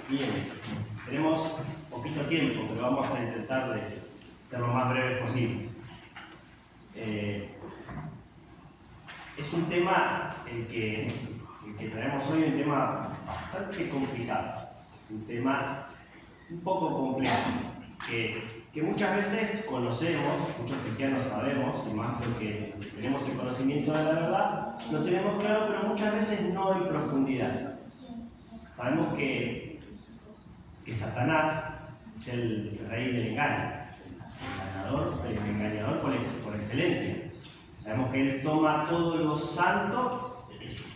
Bien, tenemos poquito tiempo, pero vamos a intentar de ser lo más breves posible. Es un tema el que traemos hoy, un tema bastante complicado, un tema un poco complejo, que muchas veces conocemos, muchos cristianos sabemos, y más los que tenemos el conocimiento de la verdad, lo tenemos claro, pero muchas veces no en profundidad. Sabemos que Satanás es el rey del engaño, el engañador por excelencia. Sabemos que él toma todo lo santo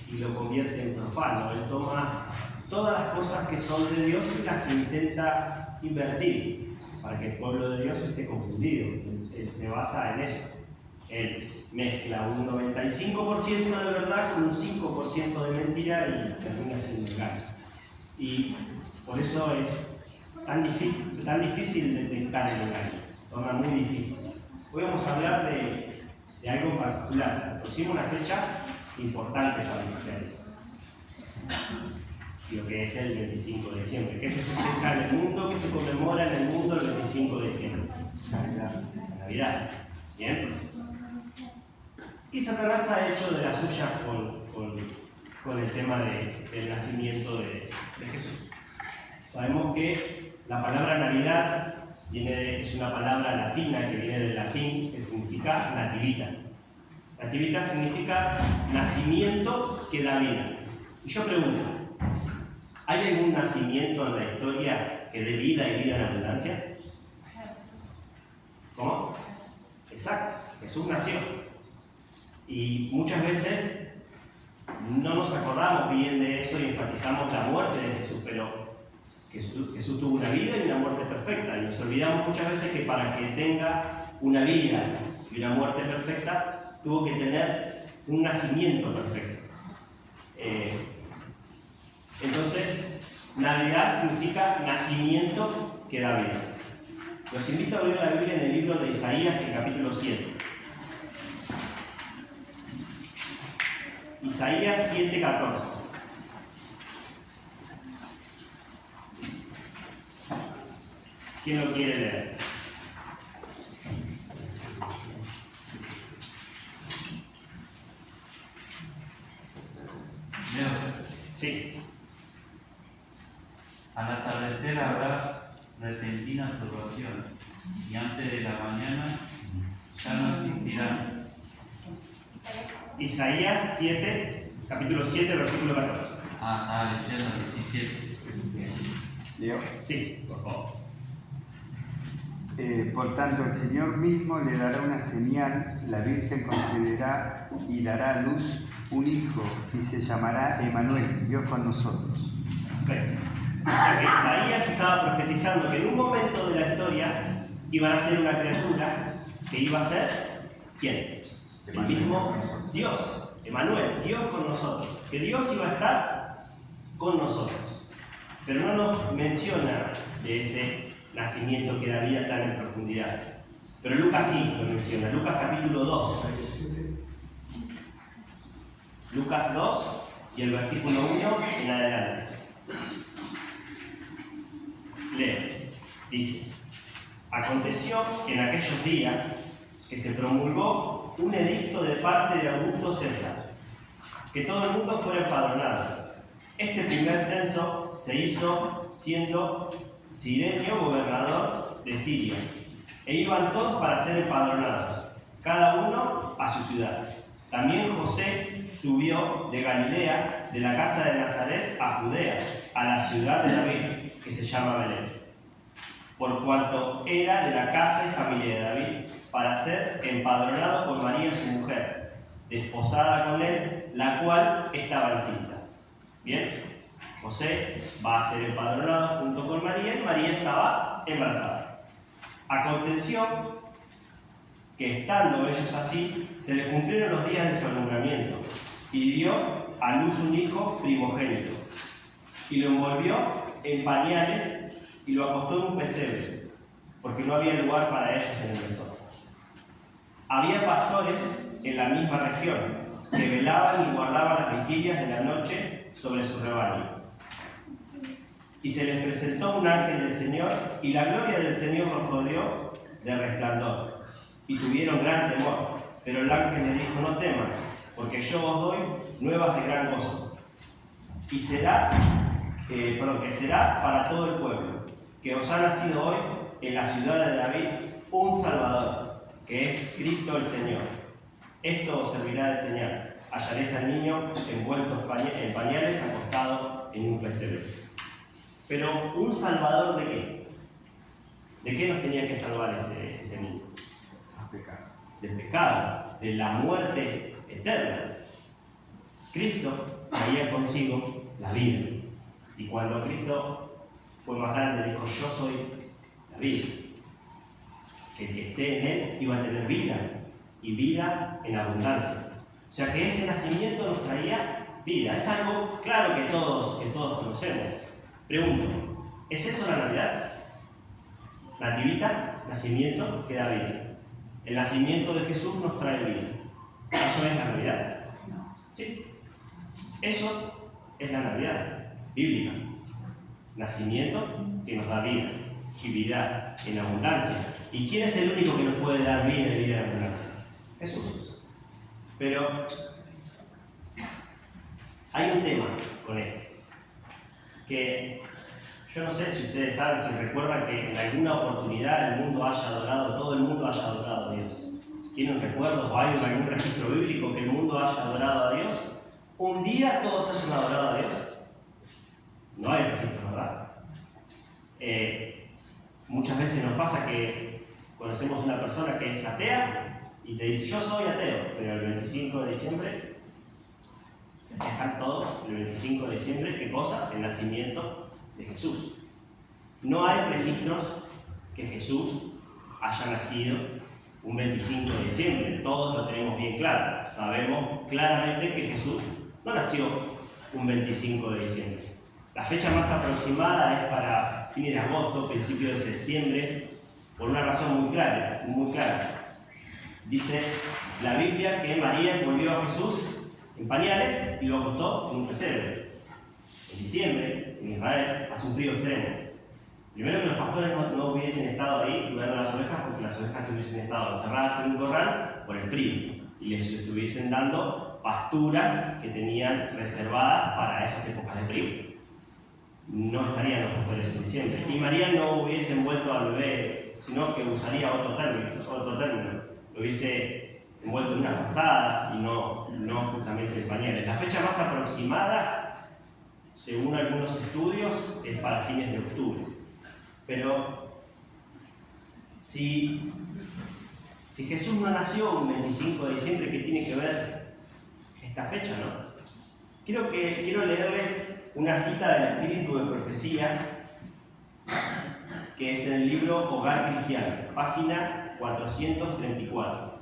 y lo convierte en profano. Él toma todas las cosas que son de Dios y las intenta invertir para que el pueblo de Dios esté confundido. Él se basa en eso. Él mezcla un 95% de verdad con un 5% de mentira y termina siendo engaño. Y por eso es tan difícil detectar el engaño, torna muy difícil. Hoy vamos a hablar de algo en particular. Se aproxima una fecha importante para el cristiano, lo que es el 25 de diciembre, que se festeja en el mundo, que se conmemora en el mundo el 25 de diciembre, la Navidad. ¿Bien? Y Satanás ha hecho de la suya con el tema del nacimiento de Jesús. Sabemos que la palabra Navidad es una palabra latina que viene del latín, que significa nativita. Nativita significa nacimiento que da vida. Y yo pregunto, ¿hay algún nacimiento en la historia que dé vida y vida en abundancia? ¿Cómo? Exacto, Jesús nació. Y muchas veces no nos acordamos bien de eso y enfatizamos la muerte de Jesús, pero Jesús tuvo una vida y una muerte perfecta. Y nos olvidamos muchas veces que para que tenga una vida y una muerte perfecta, tuvo que tener un nacimiento perfecto. Entonces, Navidad significa nacimiento que da vida. Los invito a leer la Biblia en el libro de Isaías, en capítulo 7. Isaías 7:14. ¿Quién lo quiere leer? Leo. Sí. Al atardecer habrá repentina turbación, y antes de la mañana ya no existirán. Isaías 7, capítulo 7, versículo 14. Estaba leyendo 17. ¿Leo? Sí, por favor. Por tanto, el Señor mismo le dará una señal, la Virgen concebirá y dará a luz un hijo, y se llamará Emmanuel, Dios con nosotros. Perfecto. O sea que Isaías estaba profetizando que en un momento de la historia iban a ser una criatura que iba a ser, ¿quién? El mismo Dios, Emmanuel, Dios con nosotros. Que Dios iba a estar con nosotros. Pero no nos menciona de ese nacimiento que da vida tan en profundidad. Pero Lucas sí lo menciona. Lucas capítulo 2. Lucas 2 y el versículo 1 en adelante. Leo. Dice: aconteció en aquellos días que se promulgó un edicto de parte de Augusto César, que todo el mundo fuera empadronado. Este primer censo se hizo siendo Cirenio gobernador de Siria, e iban todos para ser empadronados, cada uno a su ciudad. También José subió de Galilea, de la casa de Nazaret, a Judea, a la ciudad de David, que se llama Belén, por cuanto era de la casa y familia de David, para ser empadronado con María su mujer, desposada con él, la cual estaba encinta. Bien, José va a ser empadronado junto con María, y María estaba embarazada. Aconteció que estando ellos así, se le cumplieron los días de su alumbramiento, y dio a luz un hijo primogénito, y lo envolvió en pañales y lo acostó en un pesebre, porque no había lugar para ellos en el mesón. Había pastores en la misma región que velaban y guardaban las vigilias de la noche sobre su rebaño. Y se les presentó un ángel del Señor, y la gloria del Señor los rodeó de resplandor. Y tuvieron gran temor. Pero el ángel les dijo: no teman, porque yo os doy nuevas de gran gozo. Y que será para todo el pueblo, que os ha nacido hoy en la ciudad de David un Salvador, que es Cristo el Señor. Esto os servirá de señal: hallaréis al niño envuelto en pañales, acostado en un pesebre. Pero, ¿un Salvador de qué? ¿De qué nos tenía que salvar ese niño? Del pecado, de la muerte eterna. Cristo traía consigo la vida. Y cuando Cristo fue más grande, dijo: yo soy la vida. Que el que esté en él iba a tener vida, y vida en abundancia. O sea que ese nacimiento nos traía vida. Es algo claro que todos conocemos. Pregunto, ¿es eso la Navidad? Nativita, nacimiento, que da vida. El nacimiento de Jesús nos trae vida. ¿Eso es la Navidad? Sí. Eso es la Navidad bíblica. Nacimiento que nos da vida. Y vida en abundancia. ¿Y quién es el único que nos puede dar vida y vida en abundancia? Jesús. Pero hay un tema con esto. Que yo no sé si ustedes saben, si recuerdan que en alguna oportunidad todo el mundo haya adorado a Dios. ¿Tienen recuerdos o hay algún registro bíblico que el mundo haya adorado a Dios? ¿Un día todos hayan adorado a Dios? No hay registro, ¿verdad? Muchas veces nos pasa que conocemos una persona que es atea y te dice: yo soy ateo, pero el 25 de diciembre dejan todos el 25 de diciembre, ¿qué cosa? El nacimiento de Jesús. No hay registros que Jesús haya nacido un 25 de diciembre. Todos lo tenemos bien claro. Sabemos claramente que Jesús no nació un 25 de diciembre. La fecha más aproximada es para fines de agosto, principios de septiembre, por una razón muy clara. Dice la Biblia que María envolvió a Jesús en pañales y lo acostó en un pesebre. En diciembre, en Israel, hace un frío extremo. Primero, que los pastores no hubiesen estado ahí cuidando las ovejas, porque las ovejas se hubiesen estado encerradas en un corral por el frío, y les estuviesen dando pasturas que tenían reservadas para esas épocas de frío. No estarían los pastores en diciembre. Y María no hubiese envuelto al bebé, sino que usaría otro término. Lo hubiese envuelto en una frazada y no justamente en pañales. La fecha más aproximada, según algunos estudios, es para fines de octubre. Pero si Jesús no nació un 25 de diciembre, ¿qué tiene que ver esta fecha, no? Quiero leerles una cita del Espíritu de Profecía, que es en el libro Hogar Cristiano, página 434.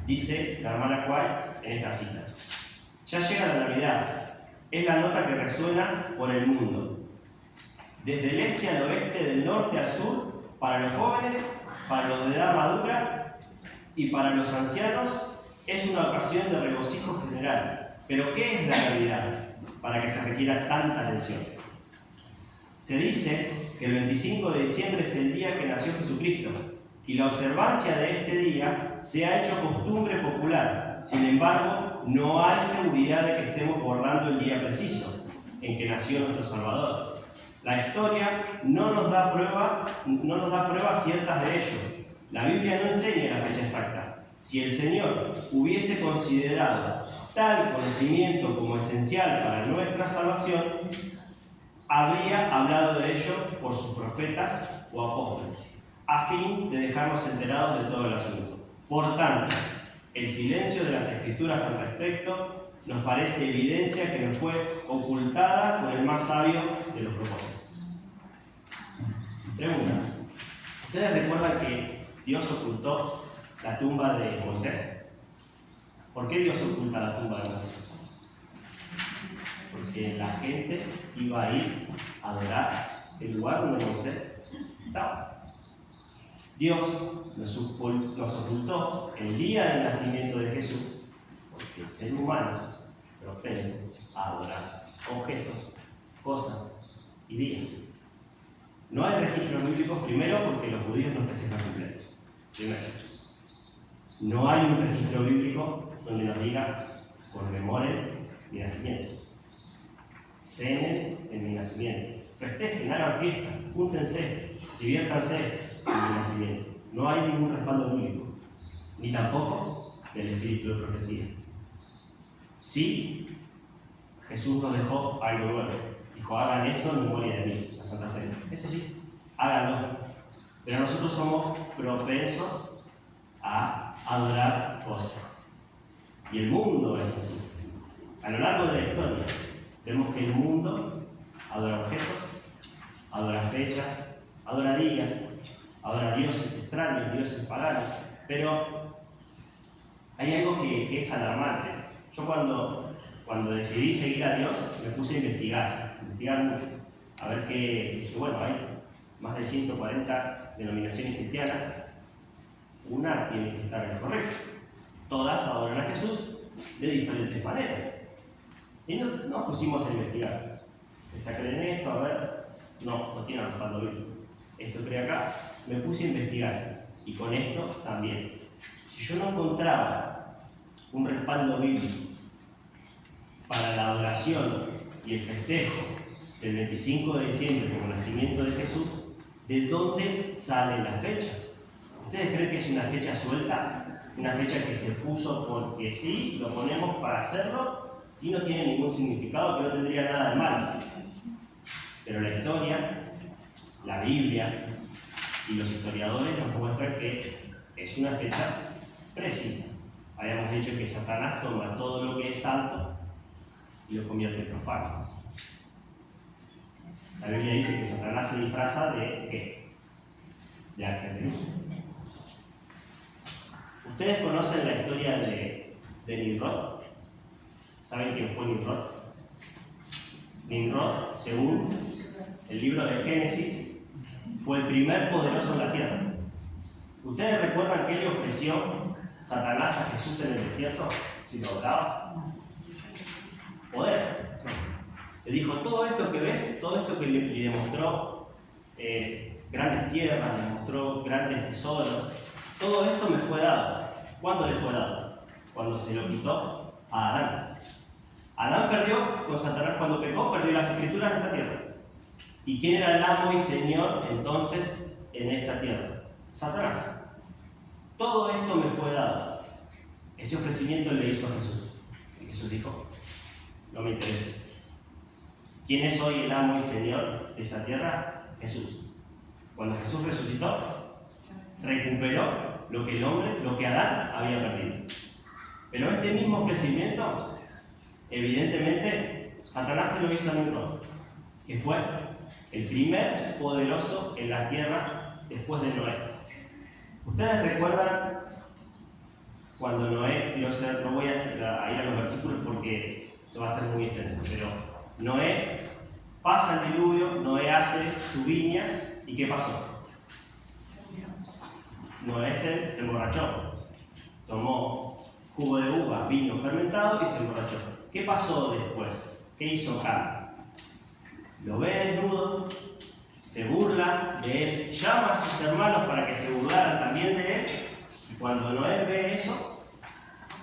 Dice la hermana White en esta cita: ya llega la Navidad, es la nota que resuena por el mundo. Desde el este al oeste, del norte al sur, para los jóvenes, para los de edad madura y para los ancianos, es una ocasión de regocijo general. Pero ¿qué es la Navidad para que se requiera tanta atención? Se dice que el 25 de diciembre es el día que nació Jesucristo, y la observancia de este día se ha hecho costumbre popular. Sin embargo, no hay seguridad de que estemos guardando el día preciso en que nació nuestro Salvador. La historia no nos da pruebas ciertas de ello. La Biblia no enseña la fecha exacta. Si el Señor hubiese considerado tal conocimiento como esencial para nuestra salvación, habría hablado de ello por sus profetas o apóstoles, a fin de dejarnos enterados de todo el asunto. Por tanto, el silencio de las Escrituras al respecto nos parece evidencia que nos fue ocultada por el más sabio de los propósitos. Pregunta: ¿ustedes recuerdan que Dios ocultó la tumba de Moisés? ¿Por qué Dios oculta la tumba de Moisés? Porque la gente iba a ir a adorar el lugar donde Moisés estaba. Dios nos ocultó el día del nacimiento de Jesús, porque el ser humano propenso a adorar objetos, cosas y días. No hay registros bíblicos, primero porque los judíos no festejan cumpleaños. Primero, no hay un registro bíblico donde nos diga conmemoren mi nacimiento, cenen en mi nacimiento, festejen, hagan fiesta, júntense, diviértanse en mi nacimiento. No hay ningún respaldo bíblico, ni tampoco del espíritu de profecía. Sí, Jesús nos dejó algo nuevo. Dijo, hagan esto en memoria de mí, la Santa Cena. Eso sí, háganlo. Pero nosotros somos propensos a adorar cosas. Y el mundo es así. A lo largo de la historia, vemos que el mundo adora objetos, adora fechas, adora días, adora dioses extraños, dioses paganos. Pero hay algo que es alarmante. Yo cuando decidí seguir a Dios, me puse a investigar mucho. A ver qué, bueno, hay más de 140 denominaciones cristianas. Una tiene que estar en lo correcto. Todas adoran a Jesús de diferentes maneras. Y nos pusimos a investigar. ¿Esta cree en esto? A ver. No tiene respaldo bíblico. Esto cree acá. Me puse a investigar. Y con esto también. Si yo no encontraba un respaldo bíblico para la adoración y el festejo del 25 de diciembre como nacimiento de Jesús, ¿de dónde sale la fecha? ¿Ustedes creen que es una fecha suelta? Una fecha que se puso porque sí, lo ponemos para hacerlo y no tiene ningún significado, que no tendría nada de malo. Pero la historia, la Biblia y los historiadores nos muestran que es una fecha precisa. Habíamos dicho que Satanás toma todo lo que es santo y lo convierte en profano. La Biblia dice que Satanás se disfraza de ¿qué? De ángel de luz. ¿Ustedes conocen la historia de Nimrod? ¿Saben quién fue Nimrod? Nimrod, según el libro de Génesis, fue el primer poderoso en la tierra. ¿Ustedes recuerdan qué le ofreció Satanás a Jesús en el desierto? Si lo adoraba. Poder. Le dijo, todo esto que ves, todo esto que le demostró grandes tierras, le mostró grandes tesoros, todo esto me fue dado. ¿Cuándo le fue dado? Cuando se lo quitó a Adán. Adán perdió con Satanás cuando pecó, perdió las escrituras de esta tierra. ¿Y quién era el amo y señor entonces en esta tierra? Satanás. Todo esto me fue dado. Ese ofrecimiento le hizo a Jesús. Y Jesús dijo, no me interesa. ¿Quién es hoy el amo y señor de esta tierra? Jesús. Cuando Jesús resucitó, recuperó lo que Adán había perdido. Pero este mismo ofrecimiento, evidentemente, Satanás se lo hizo a Nimrod, que fue el primer poderoso en la tierra después de Noé. ¿Ustedes recuerdan cuando Noé, no voy a ir a los versículos porque eso va a ser muy extenso, pero Noé pasa el diluvio, Noé hace su viña, ¿y qué pasó? Noé se emborrachó, tomó jugo de uva, vino fermentado y se emborrachó. ¿Qué pasó después? ¿Qué hizo Cam? Lo ve desnudo, se burla de él, llama a sus hermanos para que se burlaran también de él, y cuando Noé ve eso,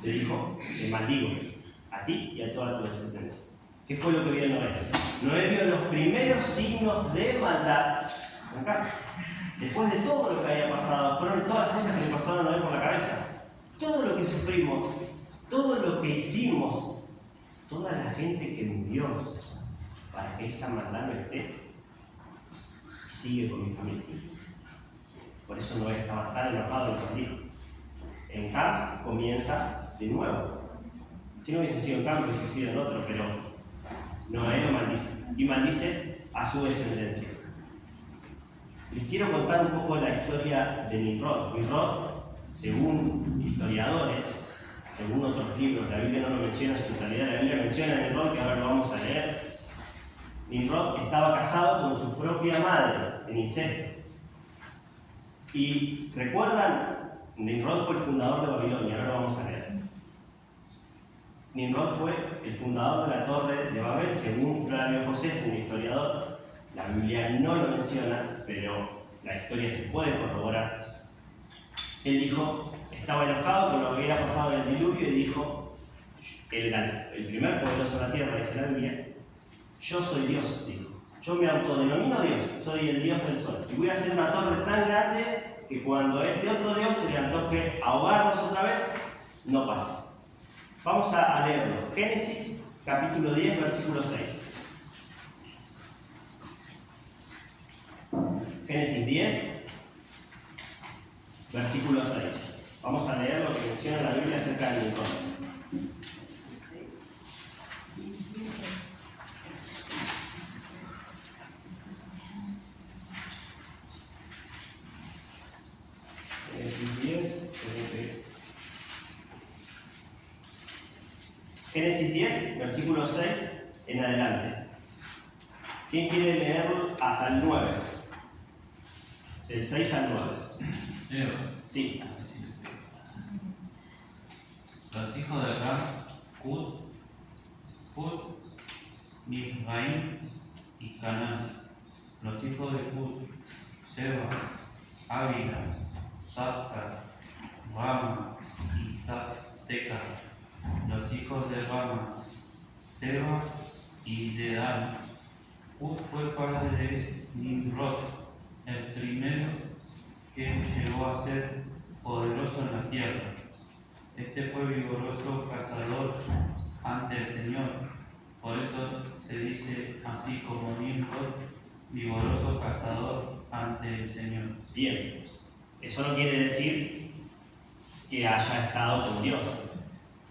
le dijo, te maldigo a ti y a toda tu descendencia. ¿Qué fue lo que vio Noé? Noé vio los primeros signos de maldad con Cam. Después de todo lo que había pasado, fueron todas las cosas que le pasaron a Noé por la cabeza. Todo lo que sufrimos, todo lo que hicimos, toda la gente que murió para que esta maldad no esté, sigue con mi familia. Por eso Noé estaba tan enojado y maldijo. En Cam comienza de nuevo. Si no hubiese sido en Cam, hubiese sido en otro, pero Noé lo maldice. Y maldice a su descendencia. Les quiero contar un poco la historia de Nimrod. Nimrod, según historiadores, según otros libros, la Biblia no lo menciona en su totalidad, la Biblia menciona a Nimrod, que ahora lo vamos a leer. Nimrod estaba casado con su propia madre, en incesto. Y recuerdan, Nimrod fue el fundador de Babilonia, ahora lo vamos a leer. Nimrod fue el fundador de la Torre de Babel, según Flavio Josefo, un historiador. la Biblia no lo menciona, pero la historia se puede corroborar. Él dijo, estaba enojado con lo que había pasado en el diluvio y dijo, él era el primer poderoso de la tierra, dice la Biblia, yo soy Dios, dijo. Yo me autodenomino Dios, soy el Dios del sol. Y voy a hacer una torre tan grande que cuando este otro Dios se le antoje ahogarnos otra vez, no pase. Vamos a leerlo. Génesis, capítulo 10, versículo 6. Génesis 10, versículo 6. Vamos a leer lo que menciona la Biblia acerca del Nimrod. Génesis 10, versículo 6 en adelante. ¿Quién quiere leerlo hasta el 9? Del 6 al 9. Leo. Sí. Los hijos de Ram, Cus, Put, Mizraim y Canaán. Los hijos de Cus, Seba, Ávila, Sabta, Rama y Sabteca. Los hijos de Rama, Seba y Dedán. Cus fue padre de Nimrod, el primero que llegó a ser poderoso en la tierra. Este fue vigoroso cazador ante el Señor, por eso se dice así como Nimrod, vigoroso cazador ante el Señor. Bien, eso no quiere decir que haya estado con Dios.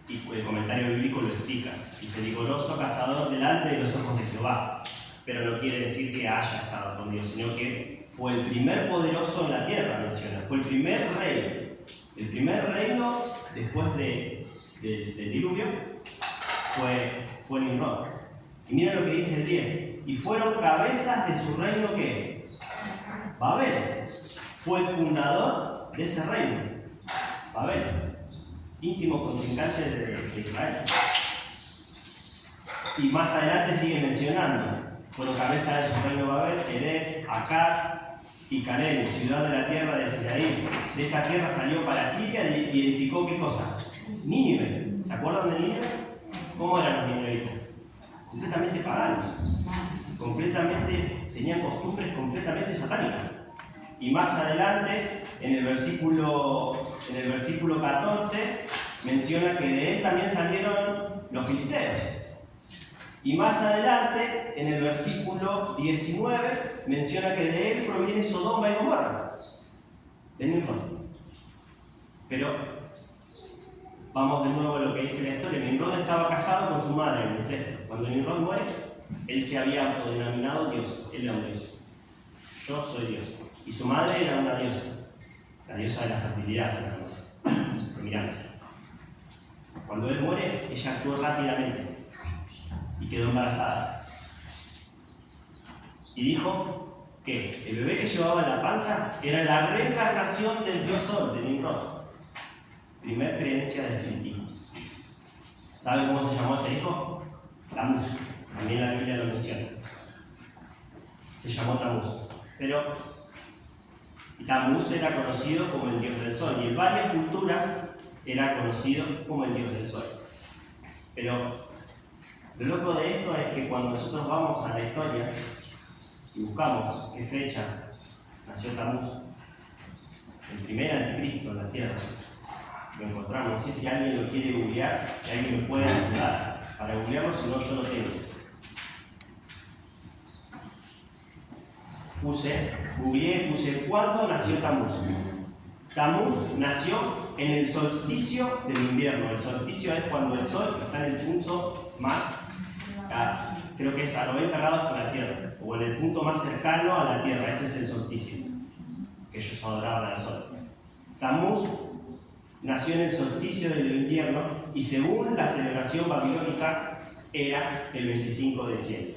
Y el comentario bíblico lo explica. Dice vigoroso cazador delante de los ojos de Jehová. Pero no quiere decir que haya estado con Dios, sino que fue el primer poderoso en la tierra, menciona. Fue el primer rey. El primer reino después del diluvio fue Nimrod. Y mira lo que dice el 10. Y fueron cabezas de su reino que Babel. Fue el fundador de ese reino. Babel. Íntimo contrincante de Israel. Y más adelante sigue mencionando. Fueron cabezas de su reino Babel, Edén, Akkad y Caleb, ciudad de la tierra de Sinaí. De esta tierra salió para Siria y edificó ¿qué cosa? Nínive. ¿Se acuerdan de Nínive? ¿Cómo eran los ninivitas? Completamente paganos. Tenían costumbres completamente satánicas. Y más adelante, en el versículo 14, menciona que de él también salieron los filisteos. Y más adelante, en el versículo 19, menciona que de él proviene Sodoma y Gomorra, de Nimrod. Pero vamos de nuevo a lo que dice la historia. Nimrod estaba casado con su madre en incesto. Cuando Nimrod muere, él se había autodenominado Dios. Él era un Dios. Yo soy Dios. Y su madre era una diosa. La diosa de la fertilidad se la conoce. Semiramis. Cuando él muere, ella actuó rápidamente y quedó embarazada. Y dijo que el bebé que llevaba en la panza era la reencarnación del dios Sol, de Nimrod. Primer creencia definitiva. ¿Saben cómo se llamó ese hijo? Tamuz. También la Biblia lo menciona. Se llamó Tamuz. Pero Tamuz era conocido como el dios del sol y en varias culturas era conocido como el dios del sol. Pero lo loco de esto es que cuando nosotros vamos a la historia y buscamos qué fecha nació Tamuz, el primer anticristo en la tierra, lo encontramos. No sé si alguien lo quiere googlear, si alguien me puede ayudar para googlearlo, si no yo lo tengo. Puse ¿cuándo nació Tamuz? Tamuz nació en el solsticio del invierno. El solsticio es cuando el sol está en el punto más, creo que es a 90 grados con la Tierra, o en el punto más cercano a la Tierra. Ese es el solsticio, que ellos adoraban al sol. Tamuz nació en el solsticio del invierno y según la celebración babilónica era el 25 de diciembre.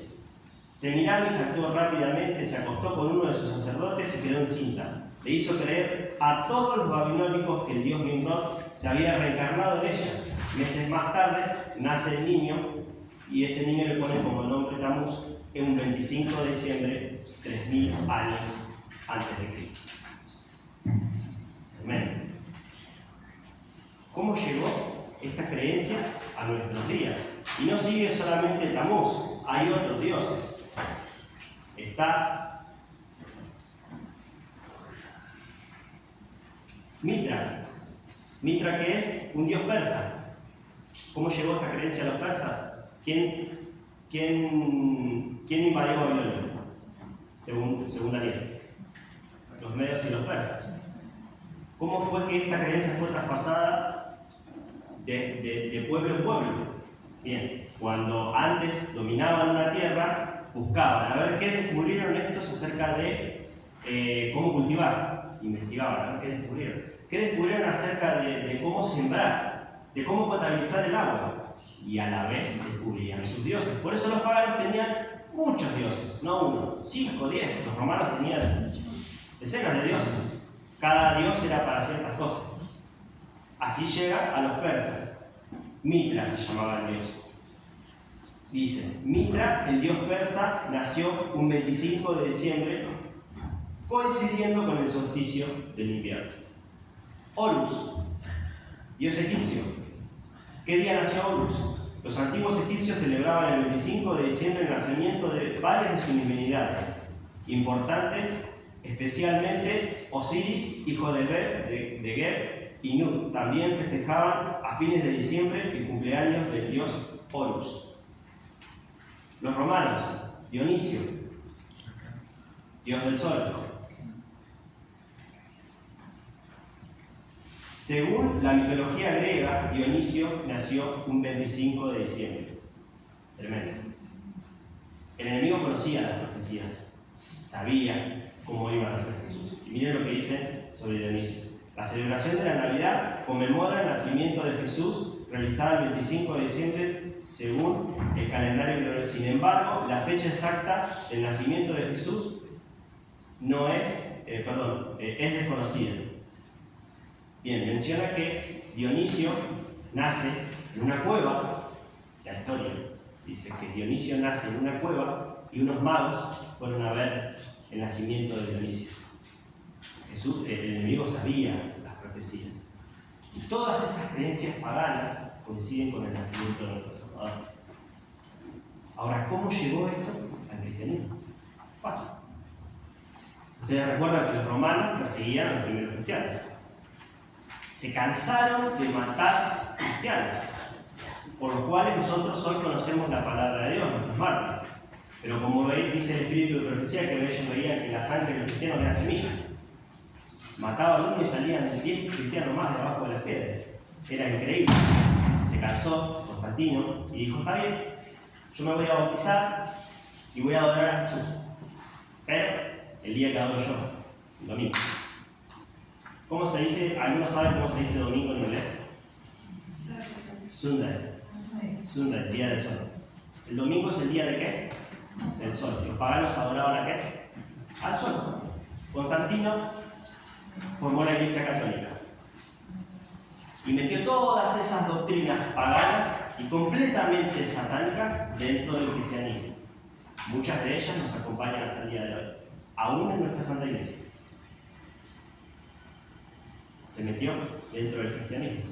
Semiramis actuó rápidamente, se acostó con uno de sus sacerdotes y quedó encinta. Le hizo creer a todos los babilónicos que el dios Nimrod se había reencarnado en ella. Meses más tarde nace el niño y ese niño le pone como nombre Tamuz, en un 25 de diciembre, 3000 años antes de Cristo. Tremendo. ¿Cómo llegó esta creencia a nuestros días? Y no sigue solamente Tamuz, hay otros dioses. Está Mitra. Mitra, que es un dios persa. ¿Cómo llegó esta creencia a los persas? ¿Quién invadió Babilonia? Según Daniel. Los medios y los persas. ¿Cómo fue que esta creencia fue traspasada de pueblo en pueblo? Bien, cuando antes dominaban una tierra, buscaban a ver qué descubrieron estos acerca de cómo cultivar. Investigaban a ver qué descubrieron. ¿Qué descubrieron acerca de cómo sembrar? De cómo potabilizar el agua. Y a la vez descubrían sus dioses. Por eso los paganos tenían muchos dioses, no uno, 5, 10. Los romanos tenían decenas de dioses. Cada dios era para ciertas cosas. Así llega a los persas. Mitra se llamaba el dios. Dice, Mitra, el dios persa, nació un 25 de diciembre, coincidiendo con el solsticio del invierno. Horus, dios egipcio. ¿Qué día nació Horus? Los antiguos egipcios celebraban el 25 de diciembre el nacimiento de varias de sus divinidades importantes, especialmente Osiris, hijo de Geb, y Nut. También festejaban a fines de diciembre el cumpleaños del dios Horus. Los romanos, Dionisio, dios del sol. Según la mitología griega, Dionisio nació un 25 de diciembre. Tremendo. El enemigo conocía las profecías, sabía cómo iba a nacer Jesús. Y miren lo que dice sobre Dionisio. La celebración de la Navidad conmemora el nacimiento de Jesús, realizada el 25 de diciembre según el calendario griego. Sin embargo, la fecha exacta del nacimiento de Jesús es desconocida. Bien, menciona que Dionisio nace en una cueva. La historia dice que Dionisio nace en una cueva y unos magos fueron a ver el nacimiento de Dionisio. El enemigo sabía las profecías. Y todas esas creencias paganas coinciden con el nacimiento de nuestro Salvador. Ahora, ¿cómo llegó esto al cristianismo? Fácil. Ustedes recuerdan que los romanos perseguían a los primeros cristianos. Se cansaron de matar cristianos, por los cuales nosotros hoy conocemos la palabra de Dios, nuestros mártires. Pero como dice el espíritu de profecía, que ellos veían que la sangre de los cristianos era semilla. Mataban uno y salían 10 cristianos más debajo de las piedras. Era increíble. Se cansó Constantino y dijo, está bien, yo me voy a bautizar y voy a adorar a Jesús. Pero el día que adoro yo, el domingo. ¿Cómo se dice? ¿Algunos saben cómo se dice domingo en inglés? Sunday. Sunday, día del sol. ¿El domingo es el día de qué? Del sol. Los paganos adoraban a qué? Al sol. Constantino formó la Iglesia Católica y metió todas esas doctrinas paganas y completamente satánicas dentro del cristianismo. Muchas de ellas nos acompañan hasta el día de hoy, aún en nuestra Santa Iglesia. Se metió dentro del cristianismo.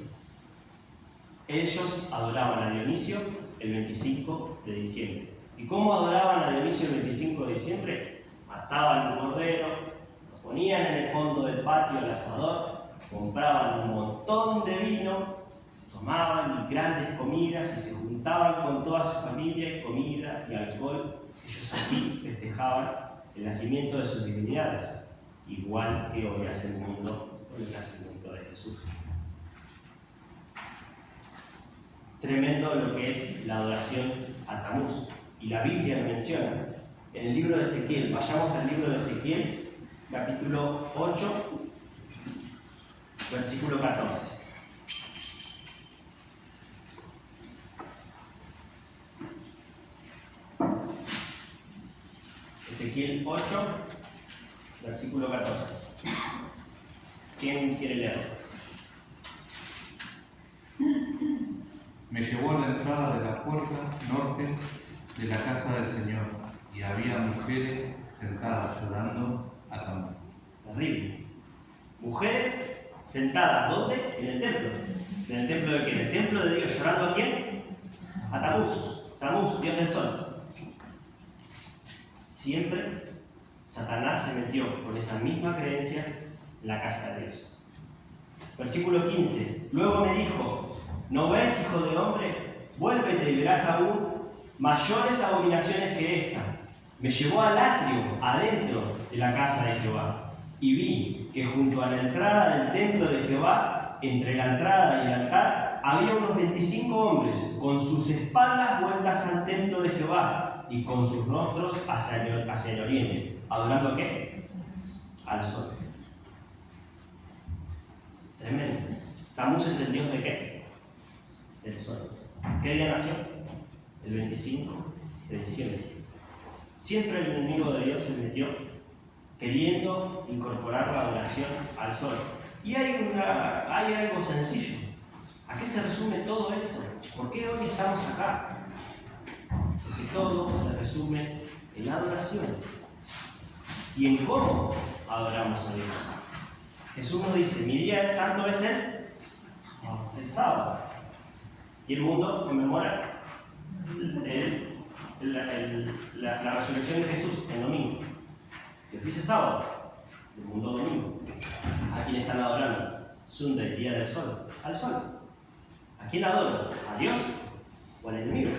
Ellos adoraban a Dionisio el 25 de diciembre. ¿Y cómo adoraban a Dionisio el 25 de diciembre? Mataban un cordero, lo ponían en el fondo del patio del asador, compraban un montón de vino, tomaban grandes comidas y se juntaban con toda su familia, comida y alcohol. Ellos así festejaban el nacimiento de sus divinidades, igual que hoy hace el mundo con el nacimiento de Jesús. Tremendo lo que es la adoración a Tamuz. Y la Biblia lo menciona. En el libro de Ezequiel, vayamos al libro de Ezequiel, capítulo 8, versículo 14. Ezequiel 8, versículo 14. ¿Quién quiere leerlo? Me llevó a la entrada de la puerta norte de la casa del Señor, y había mujeres sentadas llorando a Tamuz. Terrible. Mujeres sentadas, ¿dónde? En el templo. ¿En el templo de qué? ¿En el templo de Dios? ¿Llorando a quién? A Tamuz. Tamuz, Dios del sol. Siempre Satanás se metió con esa misma creencia en la casa de Dios. Versículo 15. Luego me dijo, ¿no ves, hijo de hombre? Vuélvete y verás aún mayores abominaciones que esta. Me llevó al atrio, adentro de la casa de Jehová, y vi que junto a la entrada del templo de Jehová, entre la entrada y el altar, había unos 25 hombres, con sus espaldas vueltas al templo de Jehová, y con sus rostros hacia el oriente. ¿Adorando a qué? Al sol. Tremendo. Tamuz es el dios de qué? Del sol. ¿Qué día nació? El 25 de diciembre. Siempre el enemigo de Dios se metió queriendo incorporar la adoración al sol. Y hay algo sencillo. ¿A qué se resume todo esto? ¿Por qué hoy estamos acá? Porque todo se resume en la adoración y en cómo adoramos a Dios. Jesús nos dice, mi día santo es el sábado. Y el mundo conmemora la resurrección de Jesús el domingo. Dios dice sábado, el mundo domingo. ¿A quién están adorando? Sunday, día del sol, al sol. ¿A quién adoro? ¿A Dios o al enemigo?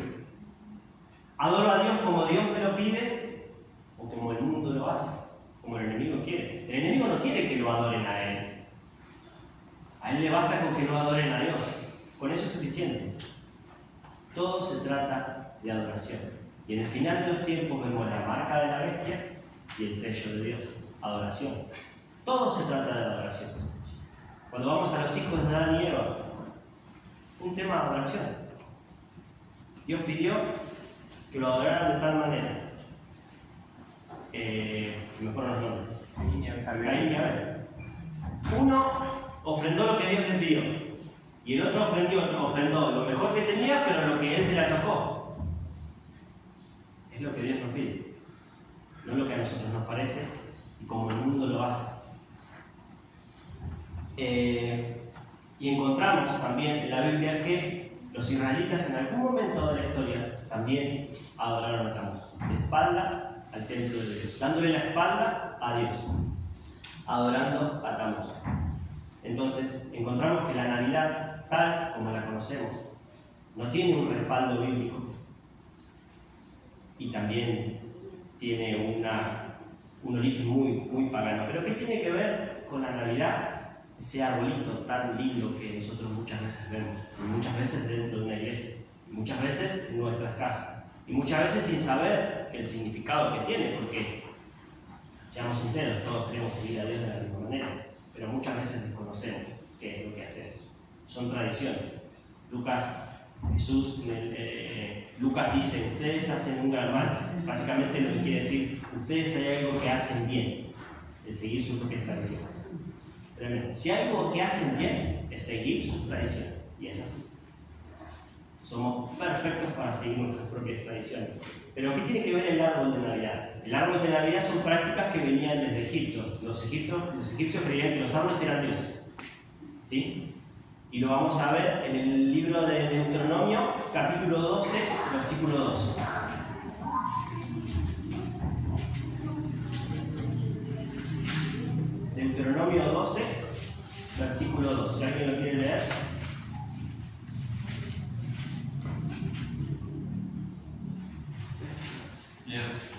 ¿Adoro a Dios como Dios me lo pide o como el mundo lo hace? Como el enemigo quiere. El enemigo no quiere que lo adoren a él. A él le basta con que no adoren a Dios. Con eso es suficiente. Todo se trata de adoración. Y en el final de los tiempos vemos la marca de la bestia y el sello de Dios. Adoración. Todo se trata de adoración. Cuando vamos a los hijos de Adán y Eva, un tema de adoración. Dios pidió que lo adoraran de tal manera. Se me fueron los nombres. Caín y Abel. Uno ofrendó lo que Dios le pidió. Y el otro ofrendó lo mejor que tenía, pero lo que él se le antojó. Es lo que Dios nos pide. No es lo que a nosotros nos parece y como el mundo lo hace. Y encontramos también en la Biblia que los israelitas en algún momento de la historia también adoraron a Tamuz. De espalda al templo de Dios. Dándole la espalda a Dios. Adorando a Tamuz. Entonces encontramos que la Navidad, tal como la conocemos, no tiene un respaldo bíblico y también tiene un origen muy pagano. Pero ¿qué tiene que ver con la Navidad? Ese arbolito tan lindo que nosotros muchas veces vemos, y muchas veces dentro de una iglesia, y muchas veces en nuestras casas, y muchas veces sin saber el significado que tiene, porque, seamos sinceros, todos queremos seguir a Dios de la misma manera, pero muchas veces desconocemos qué es lo que hacemos. Son tradiciones. Lucas dice, ustedes hacen un gran mal. Básicamente lo que quiere decir, ustedes hay algo que hacen bien, el seguir sus propias tradiciones. Tremendo. Si hay algo que hacen bien, es seguir sus tradiciones. Y es así. Somos perfectos para seguir nuestras propias tradiciones. Pero ¿qué tiene que ver el árbol de Navidad? El árbol de Navidad son prácticas que venían desde Egipto. Los egipcios creían que los árboles eran dioses. ¿Sí? Y lo vamos a ver en el libro de Deuteronomio, capítulo 12, versículo 2. Deuteronomio 12, versículo 2. Si alguien lo quiere leer.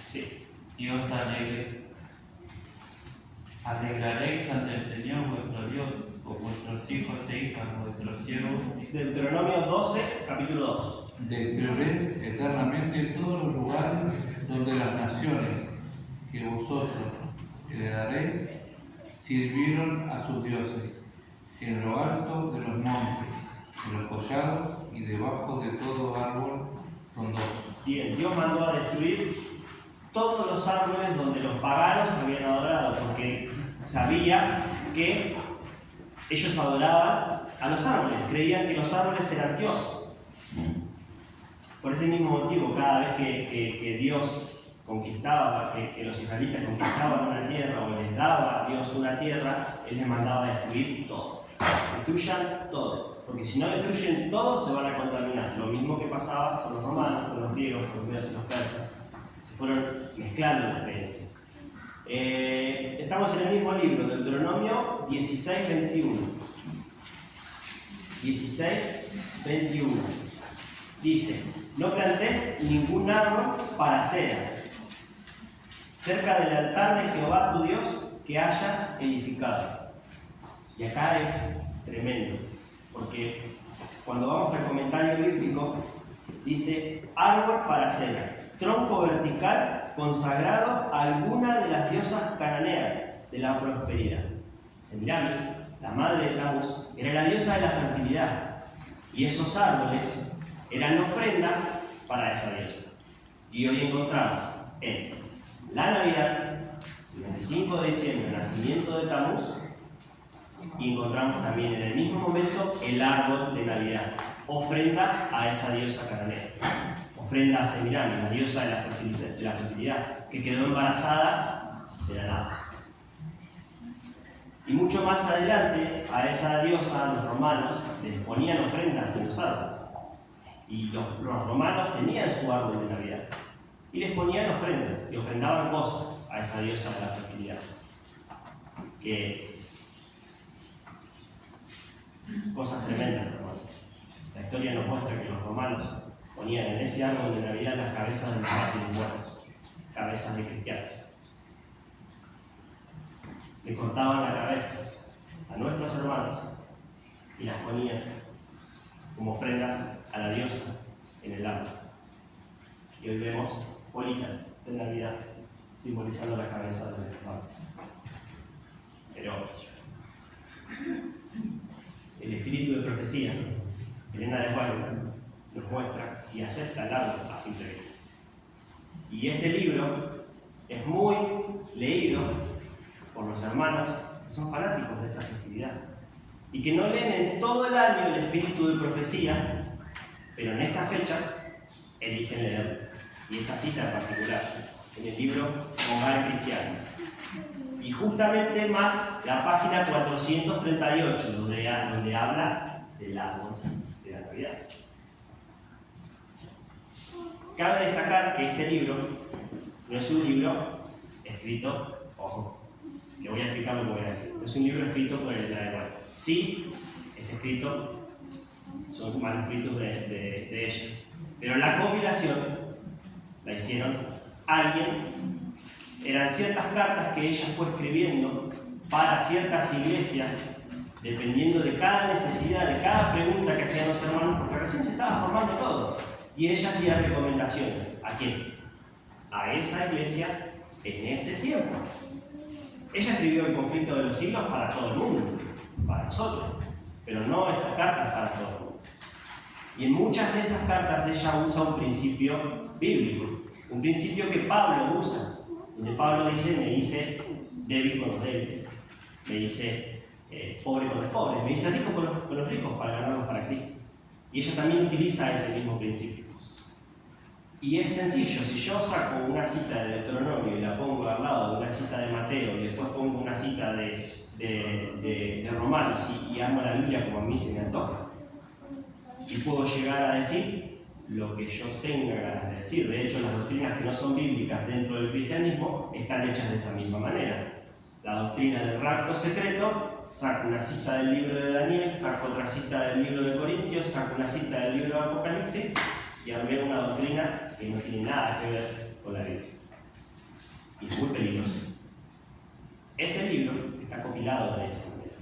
Sí. Y os alegraréis ante el Señor vuestro Dios, por vuestros hijos e hijas, vuestros siervos. Deuteronomio 12, capítulo 2. Destruiré eternamente todos los lugares donde las naciones que vosotros heredaréis sirvieron a sus dioses, en lo alto de los montes, en los collados y debajo de todo árbol frondoso. Bien, Dios mandó a destruir todos los árboles donde los paganos habían adorado, porque sabía que ellos adoraban a los árboles, creían que los árboles eran Dios. Por ese mismo motivo, cada vez que Dios conquistaba, que los israelitas conquistaban una tierra o les daba a Dios una tierra, Él les mandaba a destruir todo. Destruyan todo, porque si no destruyen todo se van a contaminar. Lo mismo que pasaba con los romanos, con los griegos, con los medios y los persas. Se fueron mezclando las creencias. Estamos en el mismo libro, Deuteronomio 16:21. 16:21. Dice: no plantes ningún árbol para aceras cerca del altar de Jehová tu Dios que hayas edificado. Y acá es tremendo, porque cuando vamos al comentario bíblico, dice árbol para acera, tronco vertical consagrado a alguna de las diosas cananeas de la prosperidad. Semiramis, la madre de Tamuz, era la diosa de la fertilidad, y esos árboles eran ofrendas para esa diosa. Y hoy encontramos en la Navidad, el 25 de diciembre, el nacimiento de Tamuz, y encontramos también en el mismo momento el árbol de Navidad, ofrenda a esa diosa cananea, ofrenda a Semiramis, la diosa de la fertilidad, que quedó embarazada de la nada. Y mucho más adelante, a esa diosa los romanos les ponían ofrendas en los árboles. Y los romanos tenían su árbol de Navidad. Y les ponían ofrendas, y ofrendaban cosas a esa diosa de la fertilidad. Cosas tremendas, hermanos. La historia nos muestra que los romanos ponían en ese árbol de Navidad las cabezas de los mártires muertos, cabezas de cristianos. Le cortaban la cabeza a nuestros hermanos y las ponían como ofrendas a la diosa en el árbol. Y hoy vemos bolitas de Navidad simbolizando la cabeza de nuestros hermanos. Pero el espíritu de profecía, Elena de Guadalupe, nos muestra y acepta el árbol a simple vista. Y este libro es muy leído por los hermanos que son fanáticos de esta festividad y que no leen en todo el año el espíritu de profecía, pero en esta fecha eligen leerlo. Y esa cita en particular, en el libro Hogar Cristiano. Y justamente más la página 438, donde habla del árbol de la Navidad. Cabe destacar que este libro no es un libro escrito, ojo, que voy a explicar lo que voy a decir, no es un libro escrito por Elena de Guadalupe. Sí, es escrito, son manuscritos de ella, pero la compilación la hicieron alguien. Eran ciertas cartas que ella fue escribiendo para ciertas iglesias, dependiendo de cada necesidad, de cada pregunta que hacían los hermanos, porque recién se estaba formando todo. Y ella hacía recomendaciones. ¿A quién? A esa iglesia en ese tiempo. Ella escribió el conflicto de los siglos para todo el mundo, para nosotros, pero no esas cartas para todo el mundo. Y en muchas de esas cartas ella usa un principio bíblico, un principio que Pablo usa, donde Pablo dice: me hice débil con los débiles, me hice pobre con los pobres, me hice rico con los ricos para ganarlos para Cristo. Y ella también utiliza ese mismo principio. Y es sencillo: si yo saco una cita de Deuteronomio y la pongo al lado de una cita de Mateo y después pongo una cita de Romanos y armo la Biblia como a mí se me antoja, y puedo llegar a decir lo que yo tenga ganas de decir. De hecho, las doctrinas que no son bíblicas dentro del cristianismo están hechas de esa misma manera. La doctrina del rapto secreto, saco una cita del libro de Daniel, saco otra cita del libro de Corintios, saco una cita del libro de Apocalipsis y armé una doctrina que no tiene nada que ver con la Biblia. Y es muy peligroso. Ese libro está compilado de esa manera.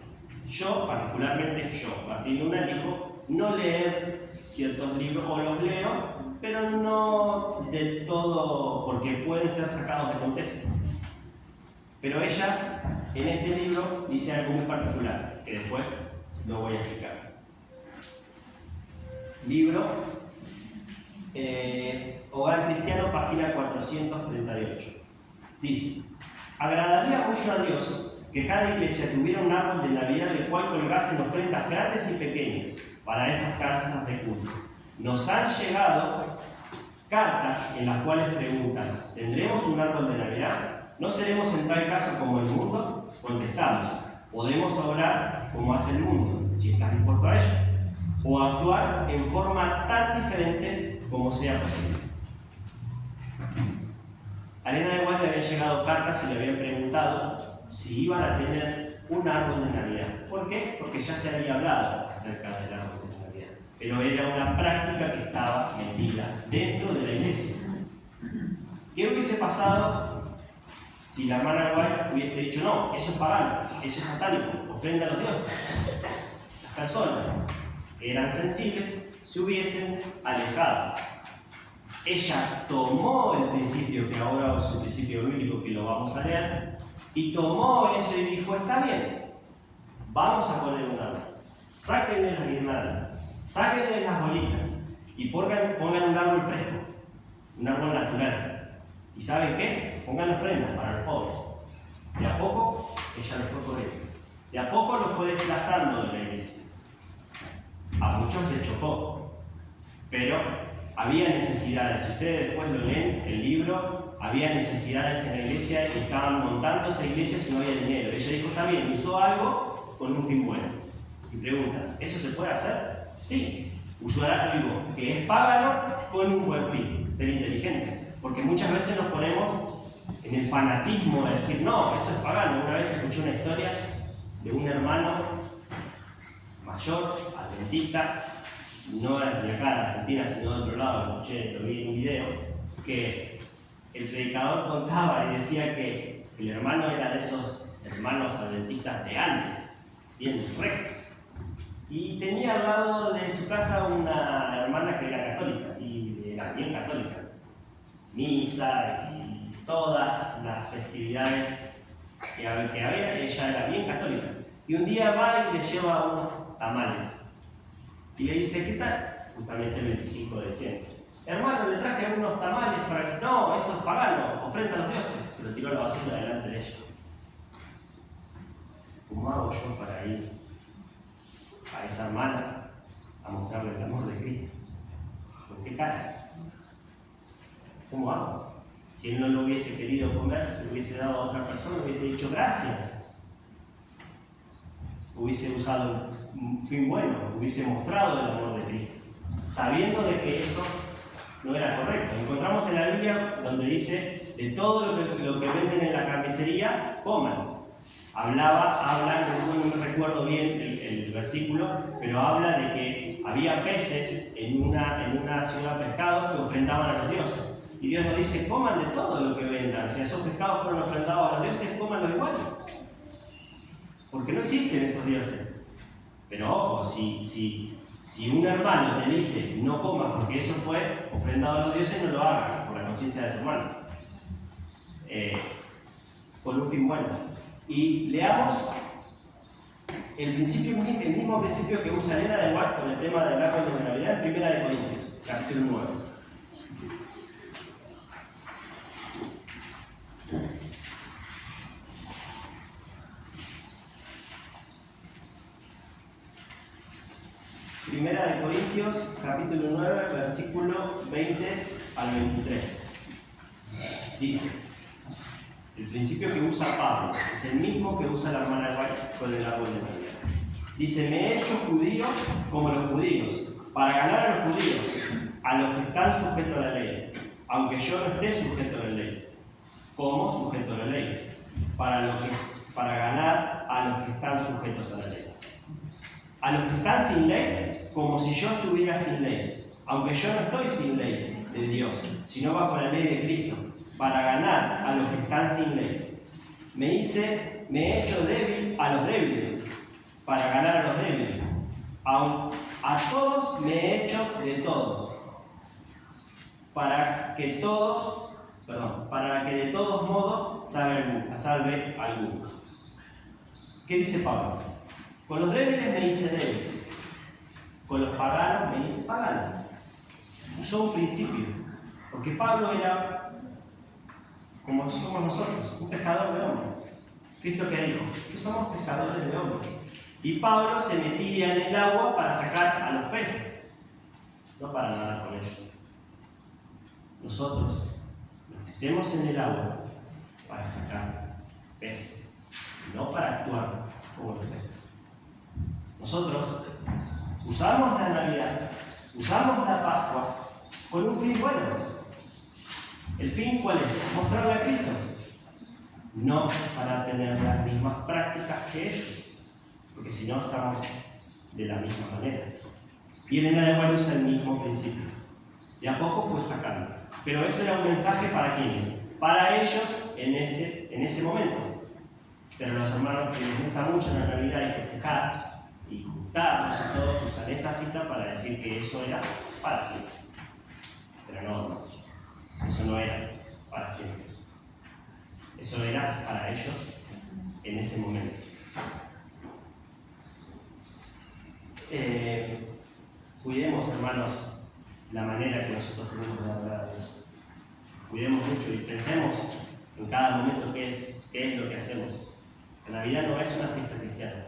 Yo, particularmente, Martín Luna, elijo no leer ciertos libros, o los leo, pero no del todo, porque pueden ser sacados de contexto. Pero ella, en este libro, dice algo muy particular, que después lo voy a explicar. Libro Hogar Cristiano, página 438. Dice: agradaría mucho a Dios que cada iglesia tuviera un árbol de Navidad del cual colgasen ofrendas grandes y pequeñas para esas casas de culto. Nos han llegado cartas en las cuales preguntan, ¿tendremos un árbol de Navidad? ¿No seremos en tal caso como el mundo? Contestamos, podemos obrar como hace el mundo, si estás dispuesto a ello, o actuar en forma tan diferente como sea posible. A Elena de White le habían llegado cartas y le habían preguntado si iban a tener un árbol de Navidad. ¿Por qué? Porque ya se había hablado acerca del árbol de Navidad, pero era una práctica que estaba metida dentro de la iglesia. ¿Qué hubiese pasado si la hermana White hubiese dicho no, eso es pagano, eso es satánico, ofrenda a los dioses? Las personas que eran sensibles se hubiesen alejado. Ella tomó el principio, que ahora es un principio bíblico que lo vamos a leer, y tomó eso y dijo, está bien, vamos a poner un árbol, sáquenle las guirnaldas, sáquenle las bolitas y pongan un árbol fresco, un árbol natural. ¿Y saben qué? Pongan ofrendas para los pobres. De a poco, ella lo fue corriendo. De a poco lo fue desplazando de la iglesia. A muchos les chocó, pero había necesidades. Si ustedes después lo leen, el libro, había necesidades en la iglesia y estaban montando esa iglesia si no había dinero. Ella dijo, está bien, usó algo con un fin bueno. Y preguntan, ¿eso se puede hacer? Sí, usar algo que es pagano con un buen fin, ser inteligente. Porque muchas veces nos ponemos en el fanatismo de decir, no, eso es pagano. Una vez escuché una historia de un hermano mayor, adventista, no de acá de Argentina, sino de otro lado, lo vi en un video, que el predicador contaba y decía que el hermano era de esos hermanos adventistas de antes, bien rectos. Y tenía al lado de su casa una hermana que era católica, y era bien católica. Misa y todas las festividades que había, ella era bien católica. Y un día va y le lleva unos tamales. Y le dice, ¿qué tal? Justamente el 25 de diciembre. Hermano, le traje unos tamales para que... No, eso es pagano, ofrenda a los dioses. Se lo tiró a la basura delante de ella. ¿Cómo hago yo para ir a esa hermana a mostrarle el amor de Cristo? ¿Con qué cara? ¿Cómo hago? Si él no lo hubiese querido comer, se lo hubiese dado a otra persona, hubiese dicho gracias. Hubiese usado un fin bueno, hubiese mostrado el amor de Cristo, sabiendo de que eso no era correcto. Encontramos en la Biblia donde dice, de todo lo que venden en la carnicería, coman. Habla, no me recuerdo bien el versículo, pero habla de que había peces en una ciudad de pescados que ofrendaban a los dioses. Y Dios nos dice, coman de todo lo que vendan. Si esos pescados fueron ofrendados a los dioses, cómanlos igual. Porque no existen esos dioses. Pero ojo, si un hermano te dice, no comas porque eso fue ofrendado a los dioses, no lo hagas por la conciencia de tu hermano. Con un fin bueno. Y leamos el mismo principio que usa Elena de White con el tema del árbol de Navidad en 1 Corintios, capítulo 9. Primera de Corintios, capítulo 9, versículo 20 al 23. Dice, el principio que usa Pablo es el mismo que usa la hermana White con el árbol de Navidad. Dice, me he hecho judío como los judíos, para ganar a los judíos, a los que están sujetos a la ley, aunque yo no esté sujeto a la ley, como sujeto a la ley, para ganar a los que están sujetos a la ley. A los que están sin ley, como si yo estuviera sin ley, aunque yo no estoy sin ley de Dios, sino bajo la ley de Cristo, para ganar a los que están sin ley. Me he hecho débil a los débiles, para ganar a los débiles. A todos me he hecho de todos, para que de todos modos salve algunos. ¿Qué dice Pablo? Con los débiles me hice débil, con los paganos me hice pagano. Usó un principio, porque Pablo era, como somos nosotros, un pescador de hombres. ¿Cristo qué dijo? Que somos pescadores de hombres. Y Pablo se metía en el agua para sacar a los peces, no para nadar con ellos. nosotros nos metemos en el agua para sacar peces, no para actuar como los peces. Nosotros usamos la Navidad, usamos la Pascua con un fin bueno. ¿El fin cuál es? Mostrarle a Cristo. No para tener las mismas prácticas que ellos, porque si no estamos de la misma manera. Y en la de usa el mismo principio. De a poco fue sacando. Pero ese era un mensaje para quienes, para ellos en ese momento. Pero los hermanos que les gusta mucho la Navidad y festejar y juntarnos y todos usan esa cita para decir que eso era para siempre. Pero no, hermanos, eso no era para siempre. Eso era para ellos en ese momento. Cuidemos, hermanos, la manera que nosotros tenemos de adorar a Dios. Cuidemos mucho y pensemos en cada momento qué es lo que hacemos. La Navidad no es una fiesta cristiana.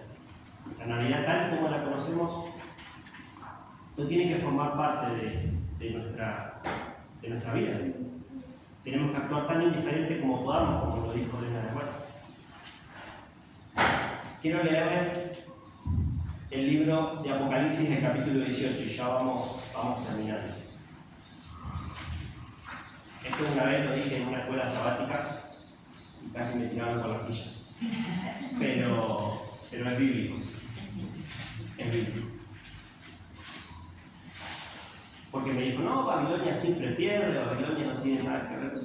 La Navidad, tal como la conocemos, no tiene que formar parte de nuestra vida. Tenemos que actuar tan indiferente como podamos, como lo dijo Elena de Huerta. Quiero leerles el libro de Apocalipsis, el capítulo 18, y ya vamos terminando. Esto una vez lo dije en una escuela sabática y casi me tiraron con la silla. Pero es bíblico. Es bíblico. Porque me dijo, no, Babilonia siempre pierde, Babilonia no tiene nada que ver.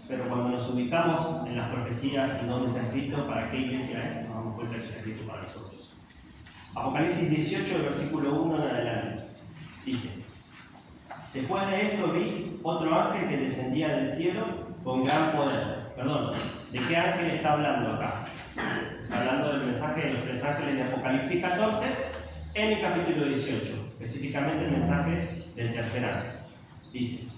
Pero cuando nos ubicamos en las profecías y dónde está escrito, para qué iglesia es, nos damos cuenta que está escrito para nosotros. Apocalipsis 18, versículo 1 en adelante. Dice: Después de esto vi otro ángel que descendía del cielo con gran poder. Perdón, ¿de qué ángel está hablando acá? Está hablando del mensaje de los 3 ángeles de Apocalipsis 14 en el capítulo 18, específicamente el mensaje del tercer ángel. Dice: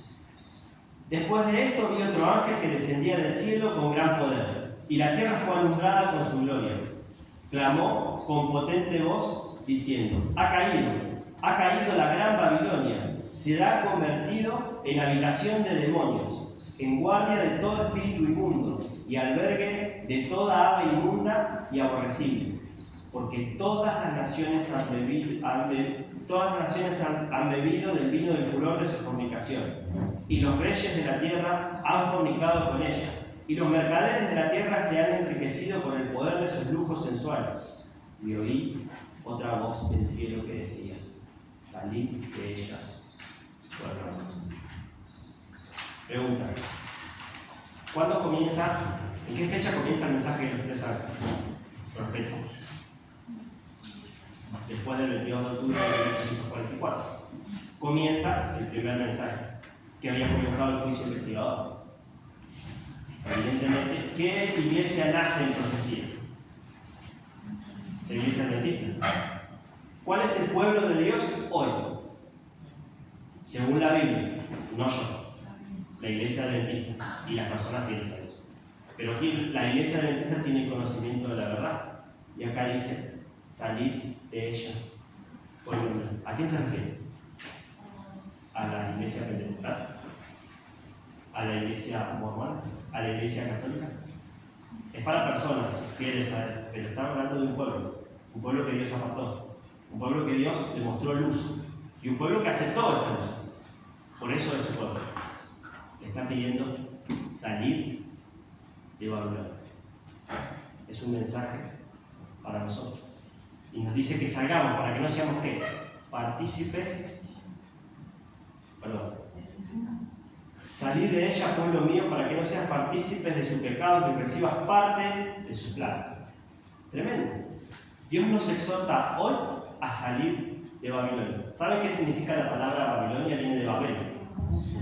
Después de esto vi otro ángel que descendía del cielo con gran poder, y la tierra fue alumbrada con su gloria. Clamó con potente voz, diciendo: ha caído la gran Babilonia, será convertido en habitación de demonios, en guardia de todo espíritu inmundo, y albergue de toda ave inmunda y aborrecible, porque todas las naciones han bebido del vino del furor de su fornicación, y los reyes de la tierra han fornicado con ella, y los mercaderes de la tierra se han enriquecido con el poder de sus lujos sensuales. Y oí otra voz del cielo que decía: salid de ella. Bueno, pregunta: ¿cuándo comienza, en qué fecha comienza el mensaje de los 3 ángeles proféticos? Después del 22 de octubre de 1844. Comienza el primer mensaje, que había comenzado el juicio investigador. Evidentemente, ¿qué iglesia nace en profecía? La iglesia adventista. ¿Cuál es el pueblo de Dios hoy? Según la Biblia, no yo, la iglesia adventista y las personas fieles a Dios. Pero aquí la iglesia adventista tiene conocimiento de la verdad. Y acá dice: salir de ella. ¿A quién se refiere? ¿A la iglesia pentecostal? ¿A la iglesia mormona? ¿A la iglesia católica? Es para personas fieles a Él, pero está hablando de un pueblo que Dios apartó, un pueblo que Dios le mostró luz, y un pueblo que aceptó esa luz. Por eso es su pueblo. Le está pidiendo salir de Babilonia. Es un mensaje para nosotros. Y nos dice que salgamos para que no seamos ¿qué? Partícipes. Salir de ella, pueblo mío, para que no seas partícipes de su pecado, que recibas parte de sus plagas. Tremendo. Dios nos exhorta hoy a salir de Babilonia. ¿Saben qué significa la palabra Babilonia? Viene de Babel.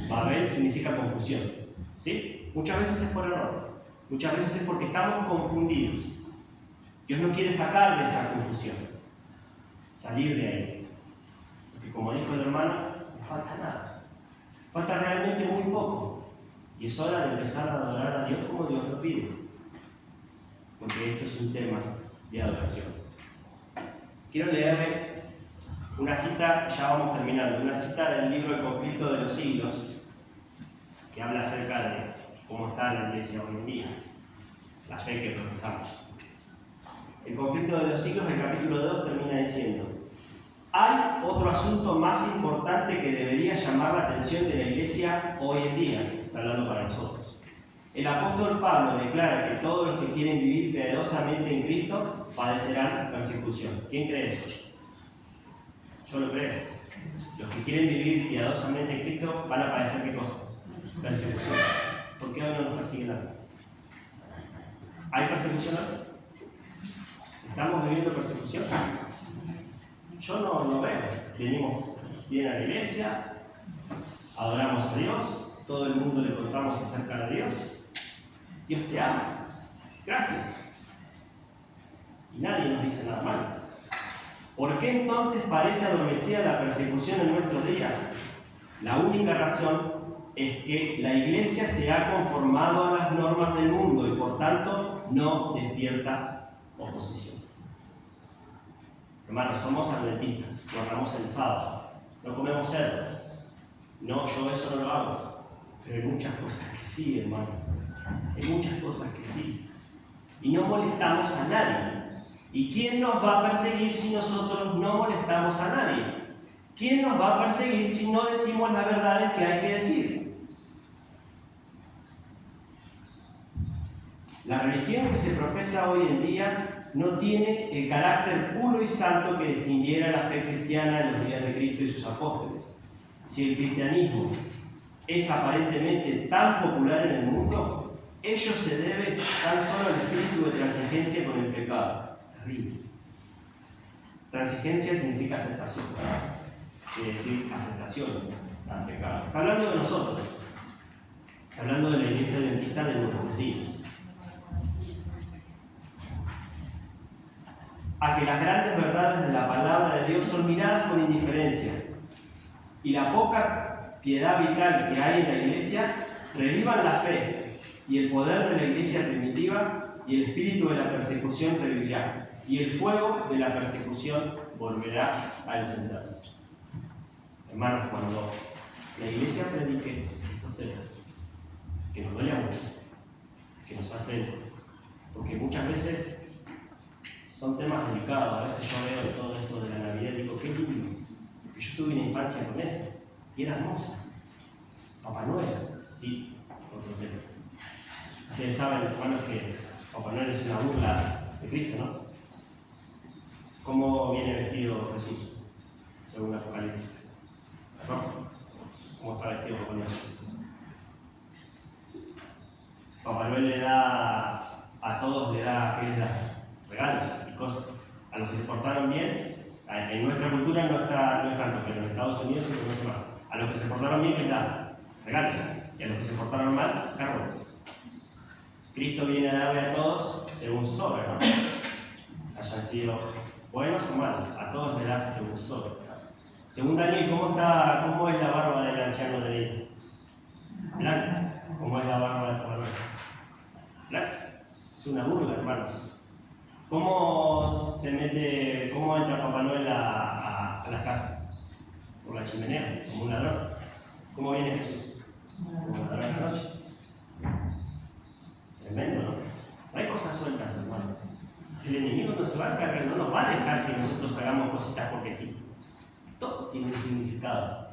Babel significa confusión. ¿Sí? Muchas veces es por error. Muchas veces es porque estamos confundidos. Dios no quiere sacar de esa confusión. Salir de ahí. Porque como dijo el hermano, no falta nada. Falta realmente muy poco. Y es hora de empezar a adorar a Dios como Dios lo pide. Porque esto es un tema de adoración. Quiero leerles una cita, ya vamos terminando, una cita del libro El conflicto de los siglos, que que habla acerca de cómo está la iglesia hoy en día, la fe que profesamos. El conflicto de los siglos, el capítulo 2 termina diciendo: hay otro asunto más importante que debería llamar la atención de la iglesia hoy en día, está hablando para nosotros. El apóstol Pablo declara que todos los que quieren vivir piadosamente en Cristo padecerán persecución. ¿Quién cree eso? Yo lo creo. Los que quieren vivir piadosamente en Cristo van a padecer ¿qué cosa? Persecución. ¿Por qué hoy no nos persiguen nada? ¿Hay persecución hoy? ¿Estamos viviendo persecución? Yo no veo. Venimos bien a la iglesia, adoramos a Dios, todo el mundo le contamos acerca de Dios. Dios te ama. Gracias. Y nadie nos dice nada malo. ¿Por qué entonces parece adormecida la persecución en nuestros días? La única razón es que la iglesia se ha conformado a las normas del mundo y por tanto no despierta oposición. Hermanos, somos adventistas, nos damos el sábado, no comemos cerdo. No, yo eso no lo hago. Pero hay muchas cosas que sí, hermanos. Hay muchas cosas que sí. Y no molestamos a nadie. ¿Y quién nos va a perseguir si nosotros no molestamos a nadie? ¿Quién nos va a perseguir si no decimos las verdades que hay que decir? La religión que se profesa hoy en día no tiene el carácter puro y santo que distinguiera la fe cristiana en los días de Cristo y sus apóstoles. Si el cristianismo es aparentemente tan popular en el mundo, ello se debe tan solo al espíritu de transigencia con el pecado. Terrible. Transigencia significa aceptación, quiere decir aceptación al pecado. Está hablando de nosotros, está hablando de la iglesia adventista de nuestros días. A que las grandes verdades de la palabra de Dios son miradas con indiferencia y la poca piedad vital que hay en la iglesia revivan la fe y el poder de la iglesia primitiva y el espíritu de la persecución revivirá y el fuego de la persecución volverá a encenderse. Hermanos, cuando la iglesia predique estos temas, que nos duele mucho, que nos hacen, porque muchas veces son temas delicados. A veces yo veo todo eso de la Navidad y digo, qué lindo, porque yo tuve una infancia con eso, y era hermosa. Papá Noel, y otro tema. Ustedes saben, hermanos, que Papá Noel es una burla de Cristo, ¿no? ¿Cómo viene vestido Jesús? Según Apocalipsis. ¿No? ¿Cómo está vestido Papá Noel? Papá Noel le da, a todos le da, ¿qué les da? Regalos y cosas. A los que se portaron bien, en nuestra cultura no es tanto, pero en Estados Unidos se conoce más. A los que se portaron bien, ¿qué les da? Regalos. Y a los que se portaron mal, carbón. Cristo viene a darle a todos según sus obras, ¿no? Hayan sido buenos o malos, a todos le da según sus obras. Según Daniel, ¿cómo es la barba del anciano de Daniel? Blanca. ¿Cómo es la barba de Papá Noel? Blanca. Es una burla, hermanos. ¿Cómo entra Papá Noel a las casas? Por la chimenea, como un ladrón. ¿Cómo viene Jesús? Como un ladrón de la noche. Tremendo, ¿no? No hay cosas sueltas, hermano. El enemigo no se va a encargar, no nos va a dejar que nosotros hagamos cositas porque sí. Todo tiene un significado.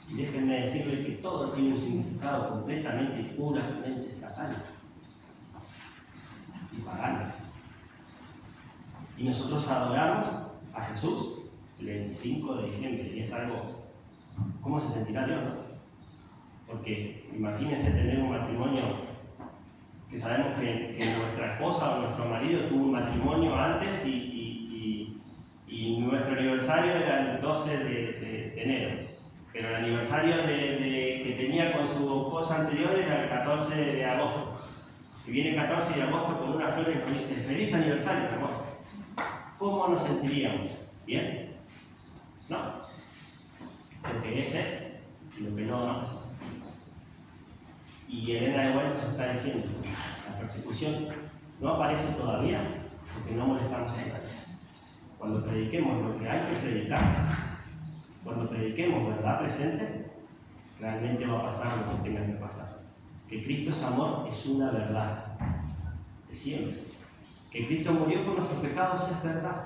Y déjenme decirles que todo tiene un significado completamente y puramente satánico y pagano. Y nosotros adoramos a Jesús el 25 de diciembre y es algo, ¿cómo se sentirá Dios, no? Porque imagínense tener un matrimonio que sabemos que nuestra esposa o nuestro marido tuvo un matrimonio antes y nuestro aniversario era el 12 de enero, pero el aniversario que tenía con su esposa anterior era el 14 de agosto. Y viene el 14 de agosto con una flor y nos dice, feliz aniversario, amor. ¿Cómo nos sentiríamos? ¿Bien? No. Lo que es y lo que no. Y Elena de White nos está diciendo, la persecución no aparece todavía porque no molestamos a nadie. Cuando prediquemos lo que hay que predicar, cuando prediquemos verdad presente, realmente va a pasar lo que tenga que pasar. que Cristo es amor es una verdad de siempre. Que Cristo murió por nuestros pecados es verdad.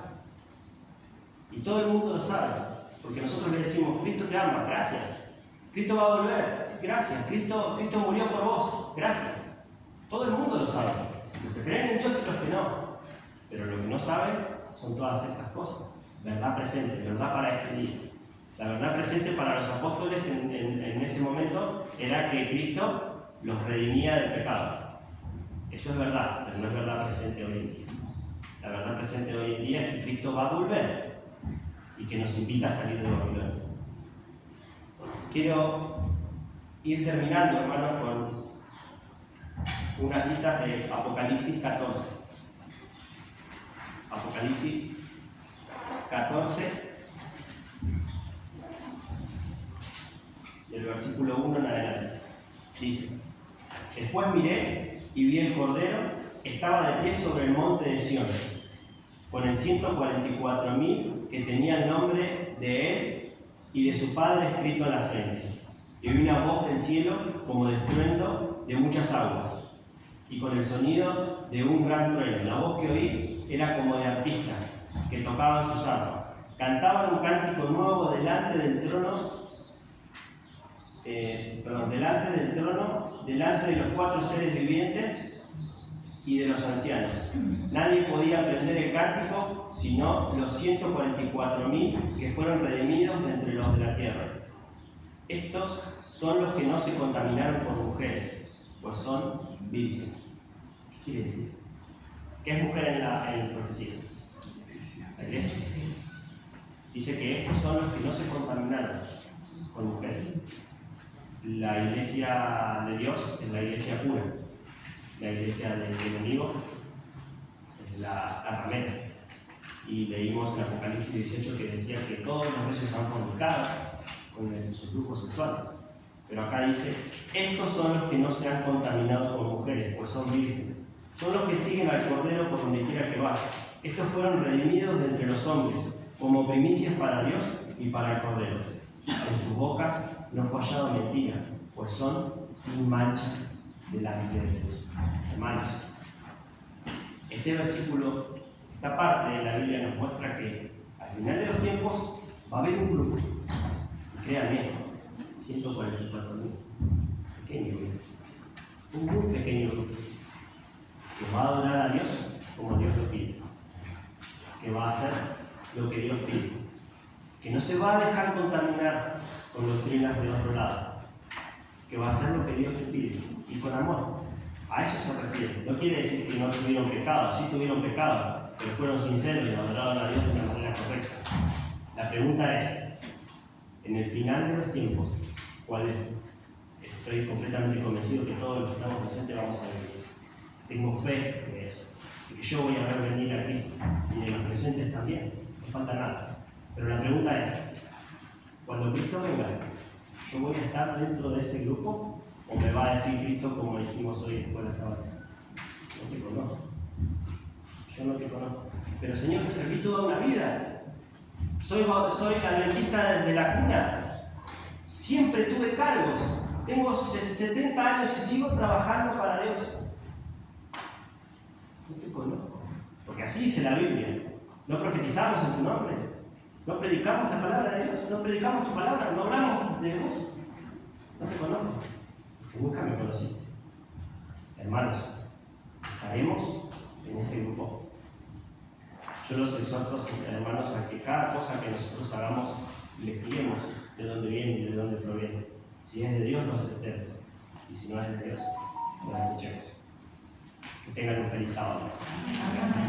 Y todo el mundo lo sabe, porque nosotros le decimos, Cristo te ama, gracias. Cristo va a volver, gracias. Cristo murió por vos, gracias. Todo el mundo lo sabe. Los que creen en Dios y los que no. Pero lo que no saben son todas estas cosas. Verdad presente, verdad para este día. La verdad presente para los apóstoles en ese momento era que Cristo los redimía del pecado. Eso es verdad, pero no es verdad presente hoy en día. La verdad presente hoy en día es que Cristo va a volver y que nos invita a salir de Babilonia. Quiero ir terminando, hermano, con unas citas de Apocalipsis 14. Apocalipsis 14, del versículo 1 en adelante. Dice: Después miré y vi el Cordero, estaba de pie sobre el monte de Sión, con el 144.000 que tenía el nombre de él y de su Padre escrito en la frente. Y oí una voz del cielo como de estruendo de muchas aguas, y con el sonido de un gran trueno. La voz que oí era como de arpistas que tocaban sus arpas. Cantaban un cántico nuevo delante del trono, delante de los 4 seres vivientes y de los ancianos. Nadie podía aprender el cántico sino los 144.000 que fueron redimidos de entre los de la tierra. Estos son los que no se contaminaron por mujeres, pues son vírgenes. ¿Qué quiere decir? ¿Qué es mujer en el profecía? La iglesia. Dice que estos son los que no se contaminaron con mujeres. La iglesia de Dios es la iglesia pura. La iglesia del enemigo es la ramera. Y leímos en Apocalipsis 18 que decía que todos los reyes han fornicado con sus grupos sexuales. Pero acá dice, estos son los que no se han contaminado con mujeres, pues son vírgenes. Son los que siguen al Cordero por donde quiera que vaya. Estos fueron redimidos de entre los hombres, como primicias para Dios y para el Cordero. En sus bocas no fue hallado mentira, pues son sin mancha delante de Dios. Hermanos, este versículo, esta parte de la Biblia nos muestra que al final de los tiempos va a haber un grupo, y créanme, 144.000, pequeño grupo, un muy pequeño grupo, que va a adorar a Dios como Dios lo pide, que va a hacer lo que Dios pide, que no se va a dejar contaminar con doctrinas de otro lado, que va a hacer lo que Dios le pide, y con amor. A eso se refiere. No quiere decir que no tuvieron pecado, sí tuvieron pecado, pero fueron sinceros y adoraron a Dios de una manera correcta. La pregunta es, en el final de los tiempos, ¿cuál es? Estoy completamente convencido que todos los que estamos presentes vamos a vivir. Tengo fe de eso, de que yo voy a ver venir a Cristo, y de los presentes también, no falta nada. Pero la pregunta es, cuando Cristo venga, ¿yo voy a estar dentro de ese grupo? ¿O me va a decir Cristo, como dijimos hoy después de la sábado? No te conozco. Yo no te conozco. Pero Señor, te serví toda una vida. Soy adventista desde la cuna. Siempre tuve cargos. Tengo 70 años y sigo trabajando para Dios. No te conozco. Porque así dice la Biblia. No profetizamos en tu nombre. No predicamos la palabra de Dios. No predicamos tu palabra. No hablamos de vos. No te conozco. Porque nunca me conociste. Hermanos, estaremos en ese grupo. Yo los exhorto, hermanos, a que cada cosa que nosotros hagamos investiguemos de dónde viene y de dónde proviene. Si es de Dios, lo aceptemos. Y si no es de Dios, lo desechemos. Que tengan un feliz sábado. Gracias.